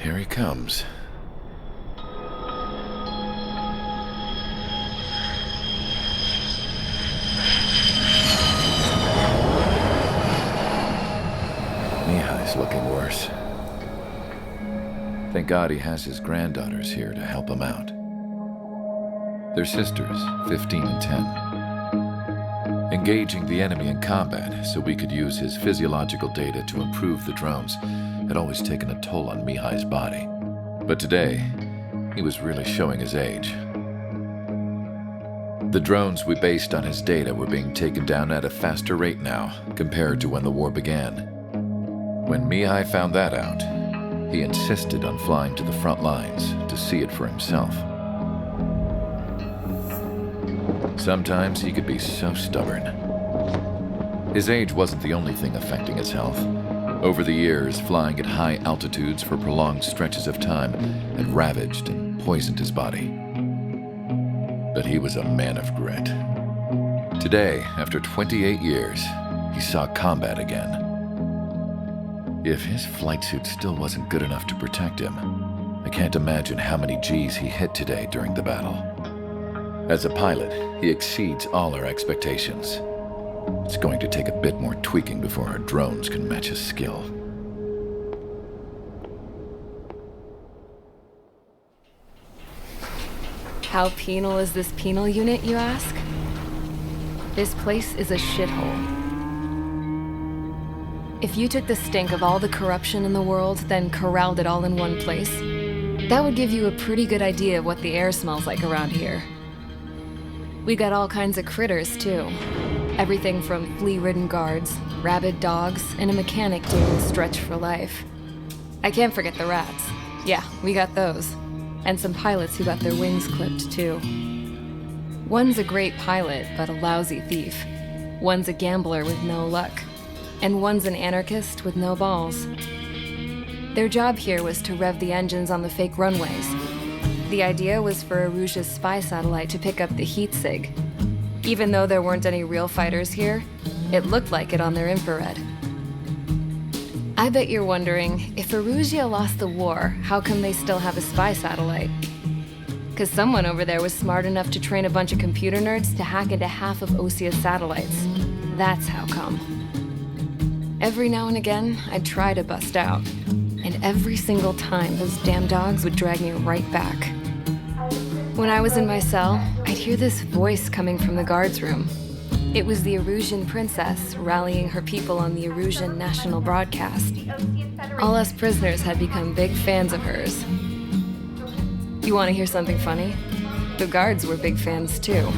Here he comes. Mihai's looking worse. Thank God he has his granddaughters here to help him out. They're sisters, 15 and 10. Engaging the enemy in combat so we could use his physiological data to improve the drones had always taken a toll on Mihai's body. But today, he was really showing his age. The drones we based on his data were being taken down at a faster rate now compared to when the war began. When Mihai found that out, he insisted on flying to the front lines to see it for himself. Sometimes he could be so stubborn. His age wasn't the only thing affecting his health. Over the years, flying at high altitudes for prolonged stretches of time had ravaged and poisoned his body. But he was a man of grit. Today, after 28 years, he saw combat again. If his flight suit still wasn't good enough to protect him, I can't imagine how many Gs he hit today during the battle. As a pilot, he exceeds all our expectations. It's going to take a bit more tweaking before our drones can match his skill. How penal is this penal unit, you ask? This place is a shithole. If you took the stink of all the corruption in the world, then corralled it all in one place, that would give you a pretty good idea of what the air smells like around here. We got all kinds of critters, too. Everything from flea-ridden guards, rabid dogs, and a mechanic doing a stretch for life. I can't forget the rats. Yeah, we got those. And some pilots who got their wings clipped, too. One's a great pilot, but a lousy thief. One's a gambler with no luck. And one's an anarchist with no balls. Their job here was to rev the engines on the fake runways. The idea was for Erusia's spy satellite to pick up the heat sig. Even though there weren't any real fighters here, it looked like it on their infrared. I bet you're wondering, if Erusia lost the war, how come they still have a spy satellite? 'Cause someone over there was smart enough to train a bunch of computer nerds to hack into half of Osia's satellites. That's how come. Every now and again, I'd try to bust out. And every single time, those damn dogs would drag me right back. When I was in my cell, I'd hear this voice coming from the guards room. It was the Erusian princess rallying her people on the Erusian national broadcast. All us prisoners had become big fans of hers. You want to hear something funny? The guards were big fans too.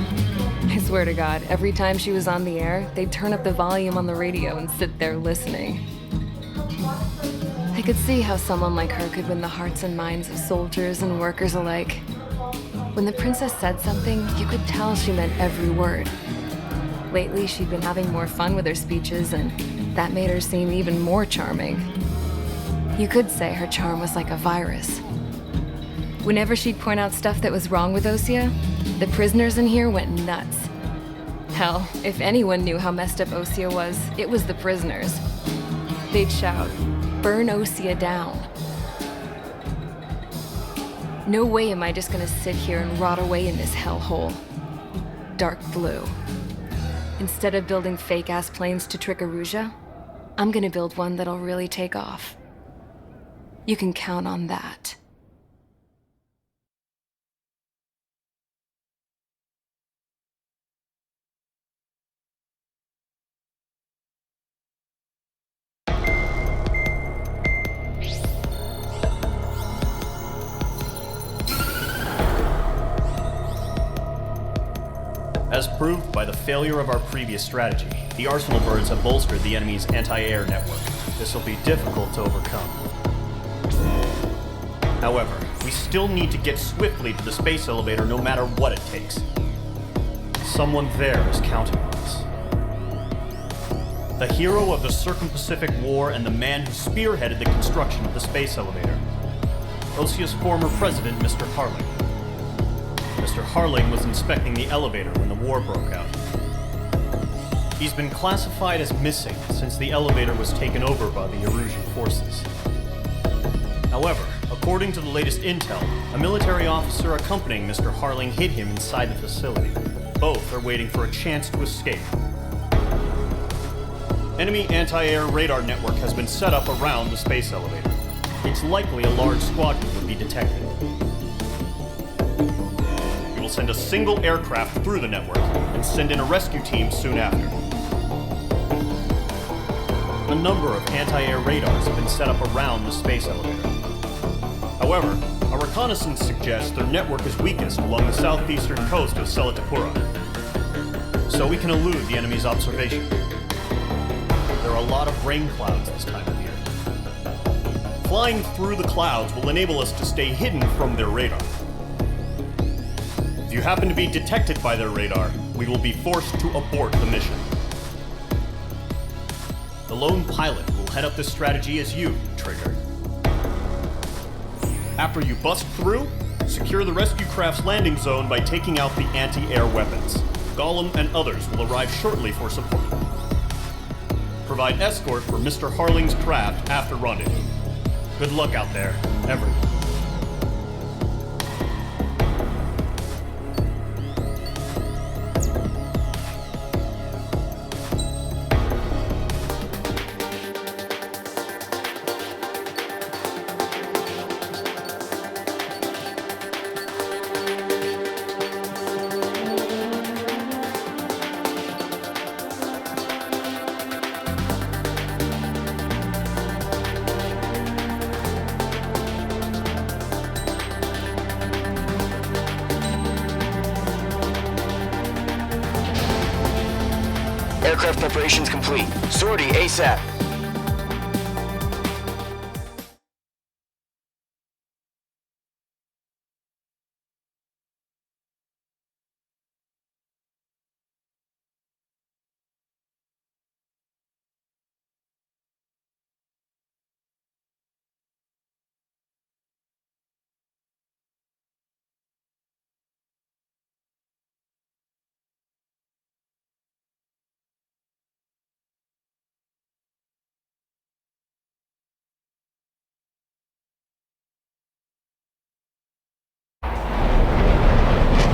I swear to God, every time she was on the air, they'd turn up the volume on the radio and sit there listening. I could see how someone like her could win the hearts and minds of soldiers and workers alike. When the princess said something, you could tell she meant every word. Lately, she'd been having more fun with her speeches, and that made her seem even more charming. You could say her charm was like a virus. Whenever she'd point out stuff that was wrong with Osia, the prisoners in here went nuts. Hell, if anyone knew how messed up Osia was, it was the prisoners. They'd shout, "Burn Osia down." No way am I just gonna sit here and rot away in this hellhole. Dark blue. Instead of building fake-ass planes to trick Erusia, I'm gonna build one that'll really take off. You can count on that. As proved by the failure of our previous strategy, the Arsenal birds have bolstered the enemy's anti-air network. This will be difficult to overcome. However, we still need to get swiftly to the space elevator no matter what it takes. Someone there is counting on us. The hero of the Circum-Pacific War and the man who spearheaded the construction of the space elevator. Osia's former president, Mr. Harling. Mr. Harling was inspecting the elevator when the war broke out. He's been classified as missing since the elevator was taken over by the Erusian forces. However, According to the latest intel, a military officer accompanying Mr. Harling hid him inside the facility. Both are waiting for a chance to escape. Enemy anti-air radar network has been set up around the space elevator. It's likely a large squadron would be detected. We will send a single aircraft through the network and send in a rescue team soon after. A number of anti-air radars have been set up around the space elevator. However, our reconnaissance suggests their network is weakest along the southeastern coast of Selatapura, so we can elude the enemy's observation. There are a lot of rain clouds this time of year. Flying through the clouds will enable us to stay hidden from their radar. If you happen to be detected by their radar, we will be forced to abort the mission. The lone pilot will head up this strategy as you, Trigger. After you bust through, secure the rescue craft's landing zone by taking out the anti-air weapons. Gollum and others will arrive shortly for support. Provide escort for Mr. Harling's craft after rendezvous. Good luck out there, everyone. Aircraft preparations complete. Sortie ASAP.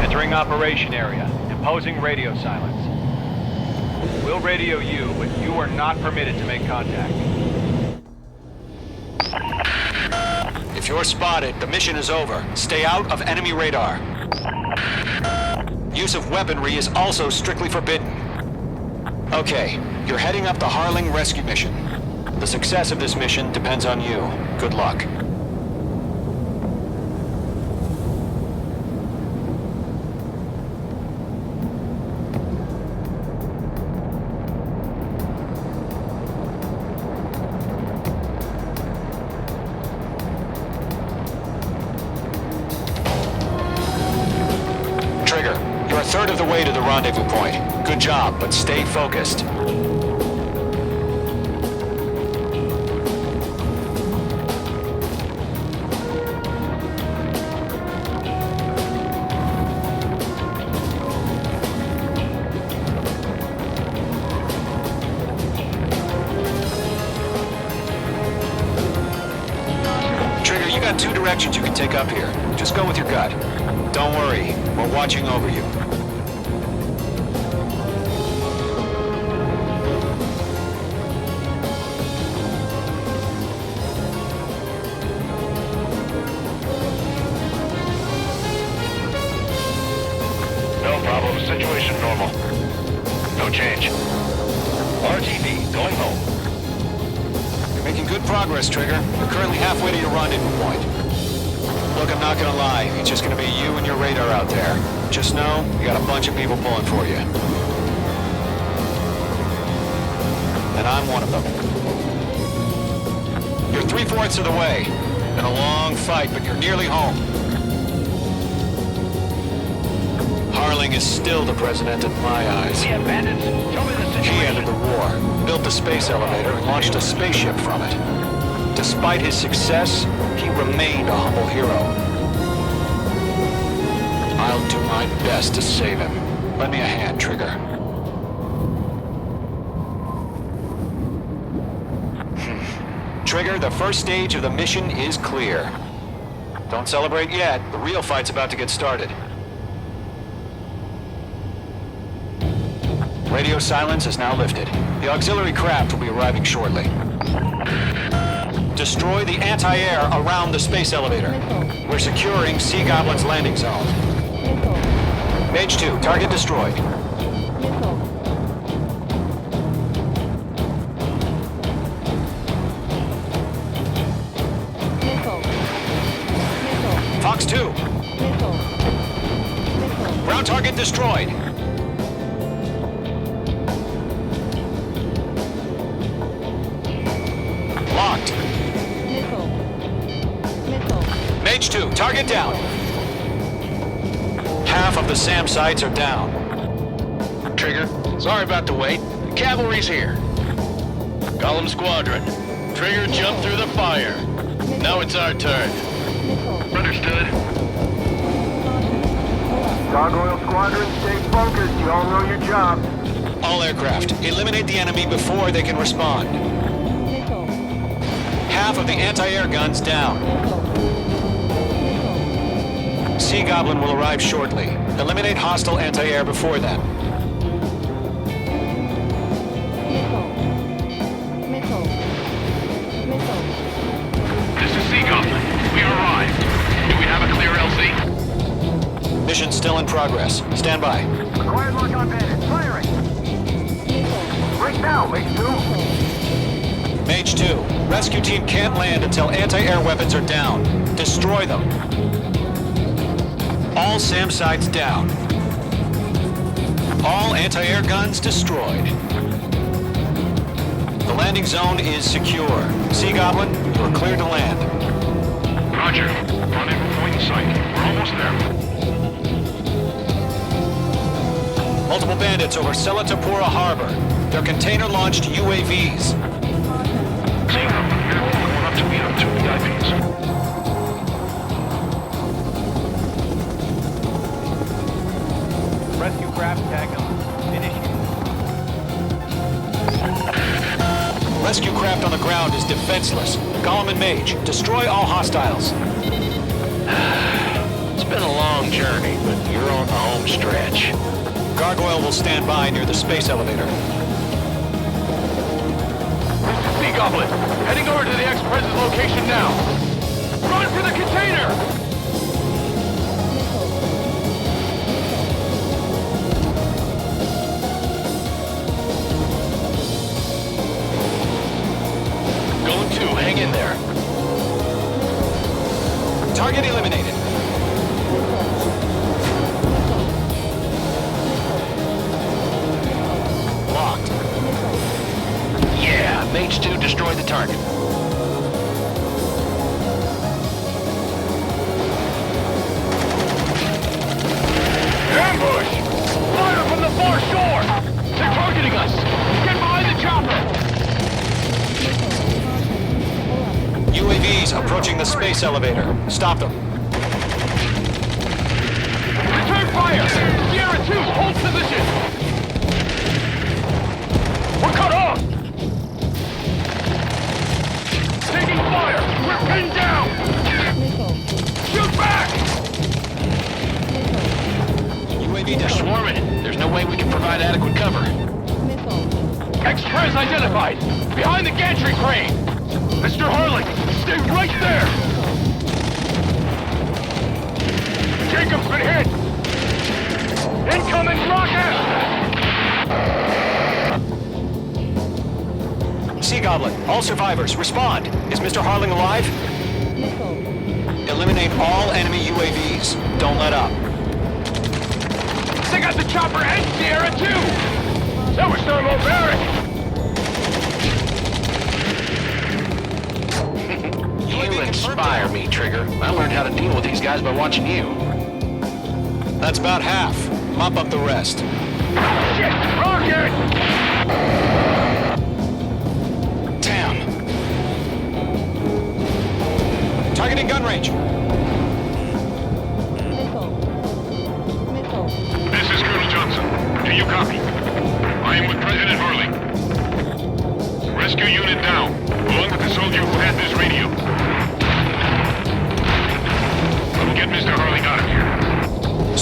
Entering operation area. Imposing radio silence. We'll radio you, but you are not permitted to make contact. If you're spotted, the mission is over. Stay out of enemy radar. Use of weaponry is also strictly forbidden. Okay, you're heading up the Harling rescue mission. The success of this mission depends on you. Good luck. Trigger, you're a third of the way to the rendezvous point. Good job, but stay focused. Trigger, you got two directions you can take up here. Just go with your gut. Don't worry, we're watching over you. No problem. Situation normal. No change. RTV, going home. You're making good progress, Trigger. You're currently halfway to your rendezvous point. Look, I'm not gonna lie. It's just gonna be you and your radar out there. Just know, you got a bunch of people pulling for you. And I'm one of them. You're 3/4 of the way. Been a long fight, but you're nearly home. Harling is still the president in my eyes. We have bandits. Tell me the He situation. ended the war, built the space elevator, and launched a spaceship from it. Despite his success, he remained a humble hero. I'll do my best to save him. Lend me a hand, Trigger. Trigger, the first stage of the mission is clear. Don't celebrate yet. The real fight's about to get started. Radio silence is now lifted. The auxiliary craft will be arriving shortly. Destroy the anti-air around the space elevator. We're securing Sea Goblin's landing zone. Mage 2, target destroyed. Fox 2. Ground target destroyed. Locked. Mage 2, target down. Half of the SAM sites are down. Trigger, sorry about the wait. The cavalry's here. Golem Squadron, Trigger jumped through the fire. Now it's our turn. Understood. Gargoyle Squadron, stay focused. You all know your job. All aircraft, eliminate the enemy before they can respond. Half of the anti-air guns down. Sea Goblin will arrive shortly. Eliminate hostile anti-air before then. This is Sea Goblin. We arrived. Do we have a clear LZ? Mission still in progress. Stand by. Acquired lock on bandit. Firing. Right now, Mage 2. Mage 2, rescue team can't land until anti-air weapons are down. Destroy them. All SAM sites down. All anti-air guns destroyed. The landing zone is secure. Sea Goblin, you are clear to land. Roger. Rendezvous point in sight. We're almost there. Multiple bandits over Selatapura Harbor. They're container-launched UAVs. Sea Goblin here. Going up to meet up 2 VIPs. Rescue craft tag on. Initiate. Rescue craft on the ground is defenseless. Golem and Mage, destroy all hostiles. It's been a long journey, but you're on the home stretch. Gargoyle will stand by near the space elevator. Sea Goblin, heading over to the Express's location now. Run for the container! Going to, hang in there. Target eliminated. Locked. Yeah, Mage 2 destroy the target. Ambush! Fire from the far shore! They're targeting us! Get behind the chopper! UAVs approaching the space elevator. Stop them. Return fire! Sierra 2, hold position! We're cut off! Taking fire! We're pinned down! Shoot back! UAV They're down. swarming. There's no way we can provide adequate cover. Express identified! Behind the gantry crane! Mr. Harling, stay right there! Jacob's been hit! Incoming rocket! Sea Goblin, all survivors, respond. Is Mr. Harling alive? Eliminate all enemy UAVs. Don't let up. They got the chopper and Sierra 2! That was thermobaric! You inspire me, Trigger. I learned how to deal with these guys by watching you. That's about half. Mop up the rest. Shit! Rocket! TAM. Targeting gun range. This is Colonel Johnson. Do you copy? I am with President Harling. Rescue unit down, along with the soldier who had this radio.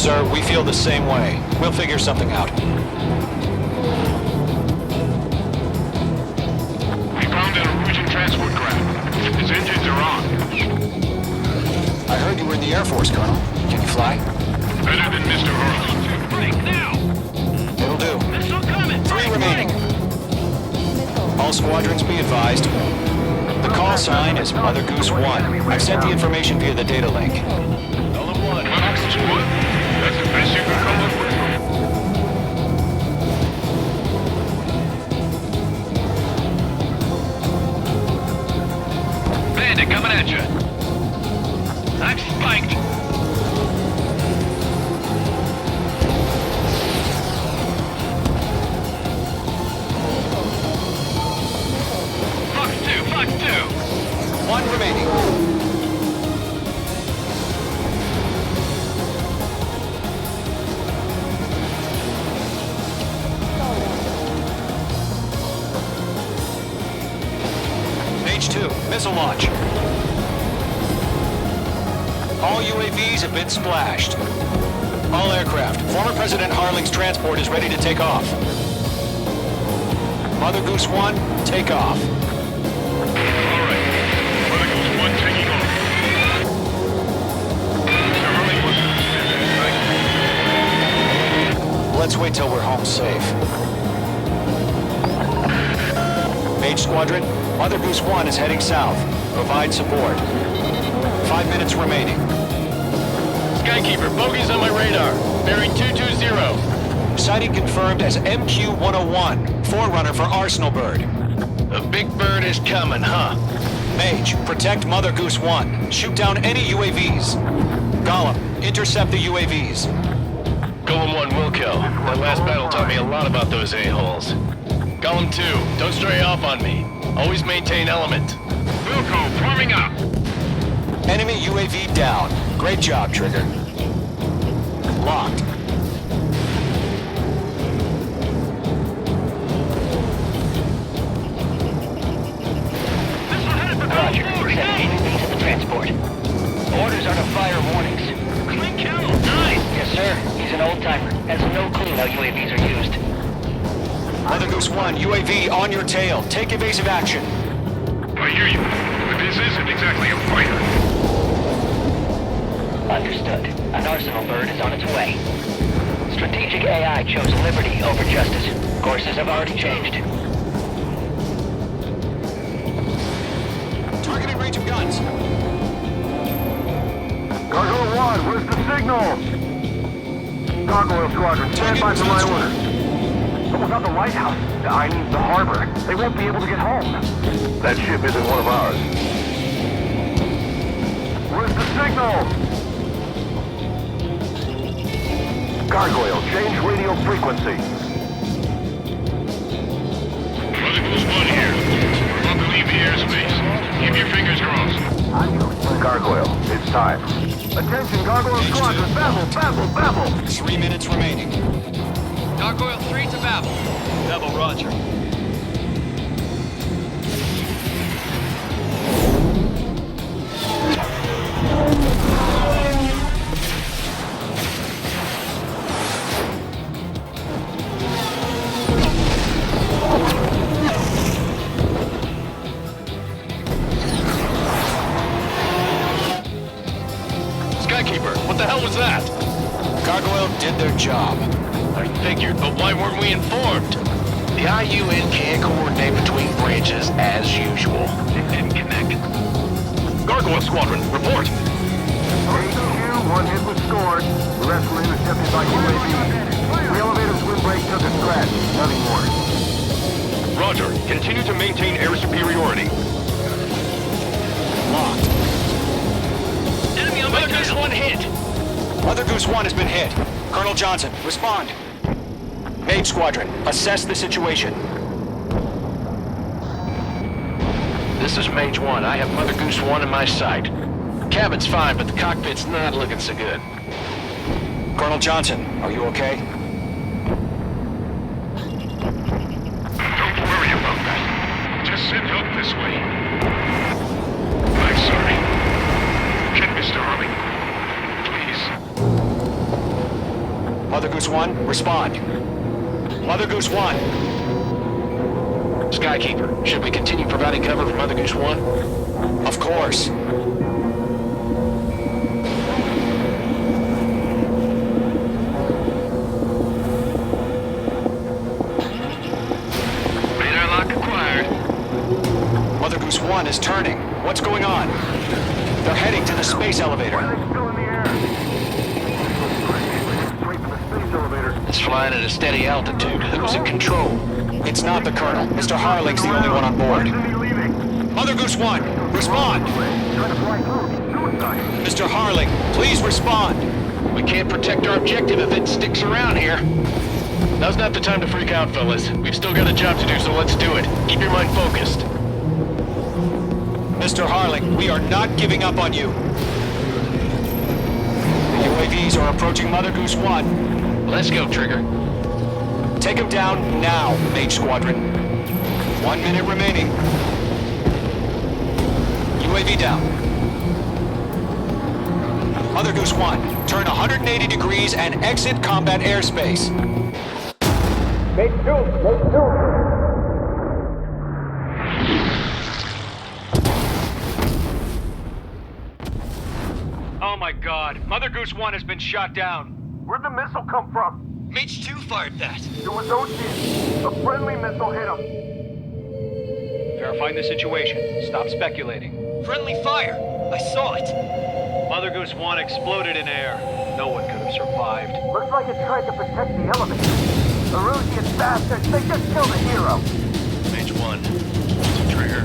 Sir, we feel the same way. We'll figure something out. We found an Norwegian transport craft. His engines are on. I heard you were in the Air Force, Colonel. Can you fly? Better than Mr. Hurley. Break now! It'll do. Missile coming! 3 remaining. All squadrons be advised. The call sign is Mother Goose 1. I've sent the information via the data link. Golem 1. Mother Goose 1? That's the best you can come up with. Bandit coming at you. I'm spiked. Fox 2, Fox 2. 1 remaining. Page 2, missile launch. All UAVs have been splashed. All aircraft, former President Harling's transport is ready to take off. Mother Goose 1, take off. All right. Mother Goose 1 taking off. Mr. Hurley was Let's wait till we're home safe. Mage Squadron, Mother Goose 1 is heading south. Provide support. 5 minutes remaining. Skykeeper, bogeys on my radar. Bearing 220. Sighting confirmed as MQ-101, forerunner for Arsenal Bird. The big bird is coming, huh? Mage, protect Mother Goose 1. Shoot down any UAVs. Gollum, intercept the UAVs. Golem 1 will kill. That last battle taught me a lot about those a-holes. Golem 2, don't stray off on me. Always maintain element. Wilco, forming up. Enemy UAV down. Great job, Trigger. Locked. Roger. Sending UAVs at the transport. Orders are to fire warnings. Clean kill, nice. Yes, sir. He's an old-timer. Has no clue how UAVs are used. Mother Goose 1, UAV on your tail. Take evasive action. I hear you, but this isn't exactly a fighter. Understood. An Arsenal Bird is on its way. Strategic AI chose liberty over justice. Courses have already changed. Targeting range of guns. Gargoyle 1, where's the signal? Gargoyle Squadron, stand by for my orders. Someone's at the lighthouse. I mean, the harbor. They won't be able to get home. That ship isn't one of ours. Where's the signal? Gargoyle, change radio frequency. Mother Goose 1 here. We're about to leave the airspace. Keep your fingers crossed. Gargoyle, it's time. Attention, Gargoyle Squadron, Babel! 3 minutes remaining. Gargoyle 3 to Babel. Babel, roger. Skykeeper, what the hell was that? Gargoyle did their job. I figured, but why weren't we informed? The IUN can't coordinate between branches as usual. It didn't connect. Gargoyle Squadron, report! HQ, 1 hit was scored. The rest were intercepted by UAV. The elevator's windbreak took a scratch. Nothing more. Roger, continue to maintain air superiority. Locked. Enemy on my tail! Mother Goose 1 hit! Mother Goose 1 has been hit. Colonel Johnson, respond. Mage Squadron, assess the situation. This is Mage 1. I have Mother Goose 1 in my sight. Cabin's fine, but the cockpit's not looking so good. Colonel Johnson, are you okay? Don't worry about that. Just send help this way. I'm sorry. Get Mr. Harley. Please. Goose 1, respond. Mother Goose 1. Skykeeper, should we continue providing cover for Mother Goose 1? Of course. Radar lock acquired. Mother Goose 1 is turning. What's going on? They're heading to the space elevator. Why are they still in the air? Straight from the space elevator. It's flying at a steady altitude. Who's in control? It's not the Colonel. Mr. Harling's the only one on board. Why isn't he leaving? Mother Goose 1, respond! Trying to fly through. Suicide. Mr. Harling, please respond! We can't protect our objective if it sticks around here. Now's not the time to freak out, fellas. We've still got a job to do, so let's do it. Keep your mind focused. Mr. Harling, we are not giving up on you. The UAVs are approaching Mother Goose 1. Let's go, Trigger. Take him down now, Mage Squadron. 1 minute remaining. UAV down. Mother Goose 1, turn 180 degrees and exit combat airspace. Oh my god, Mother Goose 1 has been shot down. Where'd the missile come from? Mage 2 fired that. It was Ocean. A friendly missile hit him. Verifying the situation. Stop speculating. Friendly fire! I saw it! Mother Goose 1 exploded in air. No one could have survived. Looks like it tried to protect the elevator. Erusian bastards, they just killed a hero. Mage 1. It's a Trigger.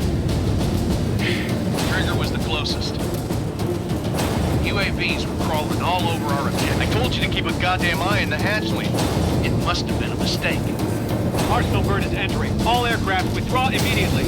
Trigger was the closest. UAVs were crawling all over our objective. I told you to keep a goddamn eye in the hatchling. It must have been a mistake. Arsenal bird is entering. All aircraft withdraw immediately.